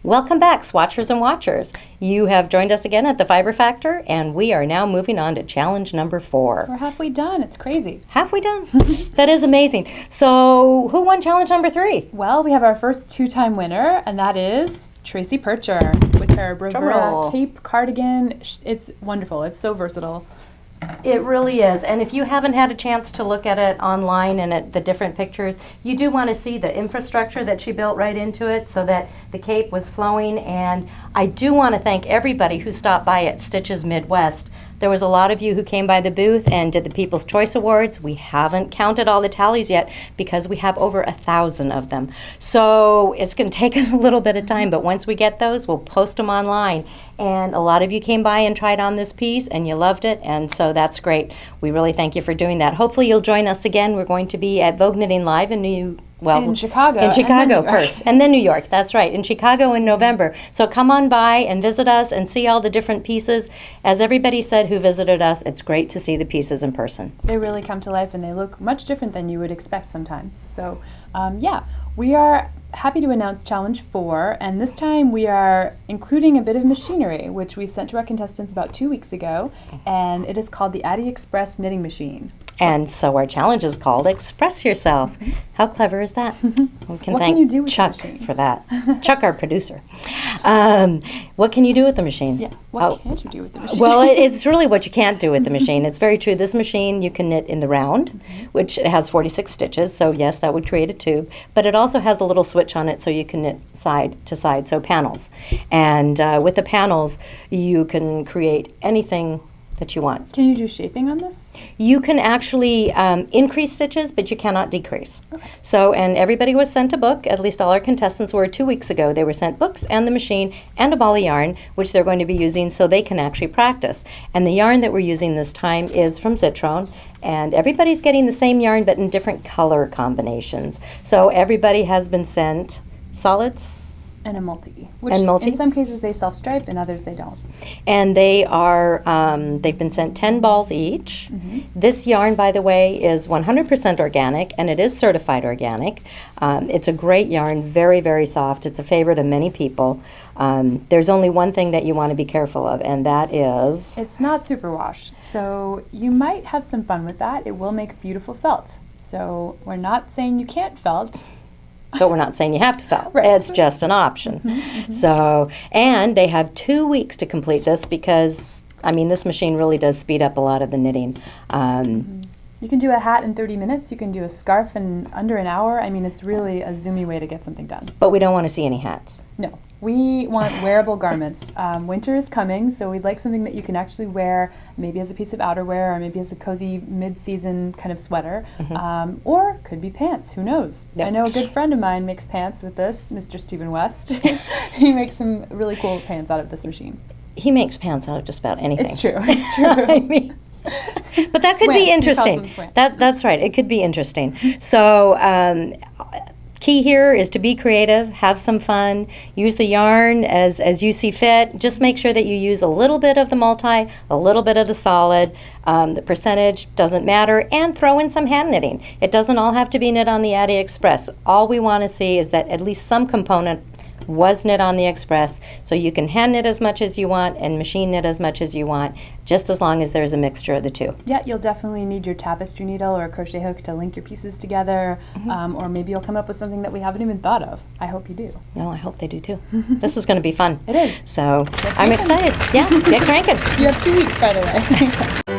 Welcome back, swatchers and watchers. You have joined us again at the Fiber Factor, and we are now moving on to challenge number 4. We're halfway done. It's crazy. Halfway done? That is amazing. So, who won challenge number 3? Well, we have our first 2-time winner, and that is Tracy Percher with her Bravura tape cardigan. It's wonderful. It's so versatile. It really is. And if you haven't had a chance to look at it online and at the different pictures, you do want to see the infrastructure that she built right into it so that the cape was flowing. And I do want to thank everybody who stopped by at Stitches Midwest. There was a lot of you who came by the booth and did the People's Choice Awards. We haven't counted all the tallies yet because we have over 1,000 of them. So it's going to take us a little bit of time, but once we get those, we'll post them online. And a lot of you came by and tried on this piece and you loved it, and so that's great. We really thank you for doing that. Hopefully you'll join us again. We're going to be at Vogue Knitting Live in Chicago. In Chicago first, and then New York. That's right, in Chicago in November. So come on by and visit us and see all the different pieces. As everybody said who visited us, it's great to see the pieces in person. They really come to life and they look much different than you would expect sometimes. So yeah, we are happy to announce Challenge 4, and this time we are including a bit of machinery, which we sent to our contestants about 2 weeks ago, and it is called the Addy Express Knitting Machine. And so our challenge is called Express Yourself. How clever is that? We can What thank can you do with Chuck the machine? for that. Chuck, our producer. What can you do with the machine? Yeah, what can't you do with the machine? Well, it's really what you can't do with the machine. It's very true. This machine you can knit in the round, which it has 46 stitches, so yes, that would create a tube. But it also has a little switch on it so you can knit side to side, so panels. And with the panels, you can create anything that you want. Can you do shaping on this? You can actually increase stitches, but you cannot decrease. Okay. So, and everybody was sent a book, at least all our contestants were 2 weeks ago. They were sent books and the machine and a ball of yarn, which they're going to be using so they can actually practice. And the yarn that we're using this time is from Zitron, and everybody's getting the same yarn but in different color combinations. So everybody has been sent solids, And a multi, which And multi? in some cases they self-stripe, in others they don't. and they are, they've been sent 10 balls each. This yarn, by the way, is 100% organic, and it is certified organic. It's a great yarn, very, very soft. It's a favorite of many people. There's only one thing that you want to be careful of, and that is... It's not superwash, so you might have some fun with that. It will make beautiful felt. So we're not saying you can't felt. But we're not saying you have to felt. Right. It's just an option. So, and they have 2 weeks to complete this because, I mean, this machine really does speed up a lot of the knitting. You can do a hat in 30 minutes. You can do a scarf in under an hour. I mean, it's really a zoomy way to get something done. But we don't want to see any hats. No, we want wearable garments. Winter is coming, so we'd like something that you can actually wear, maybe as a piece of outerwear or maybe as a cozy mid-season kind of sweater, or could be pants. Who knows? Yep. I know a good friend of mine makes pants with this, Mr. Stephen West. He makes some really cool pants out of this machine. He makes pants out of just about anything. It's true. It's true. I mean, but that could be Swants, he calls interesting. them swants. That's right. It could be interesting. So key here is to be creative, have some fun, use the yarn as you see fit. Just make sure that you use a little bit of the multi, a little bit of the solid. The percentage doesn't matter, and throw in some hand knitting. It doesn't all have to be knit on the Addy Express. All we want to see is that at least some component was knit on the Express, so you can hand knit as much as you want and machine knit as much as you want, just as long as there's a mixture of the two. Yeah, you'll definitely need your tapestry needle or a crochet hook to link your pieces together, or maybe you'll come up with something that we haven't even thought of. I hope you do. No, I hope they do too. This is going to be fun. It is. So I'm cranking. excited. Yeah, get cranking. You have 2 weeks, by the way.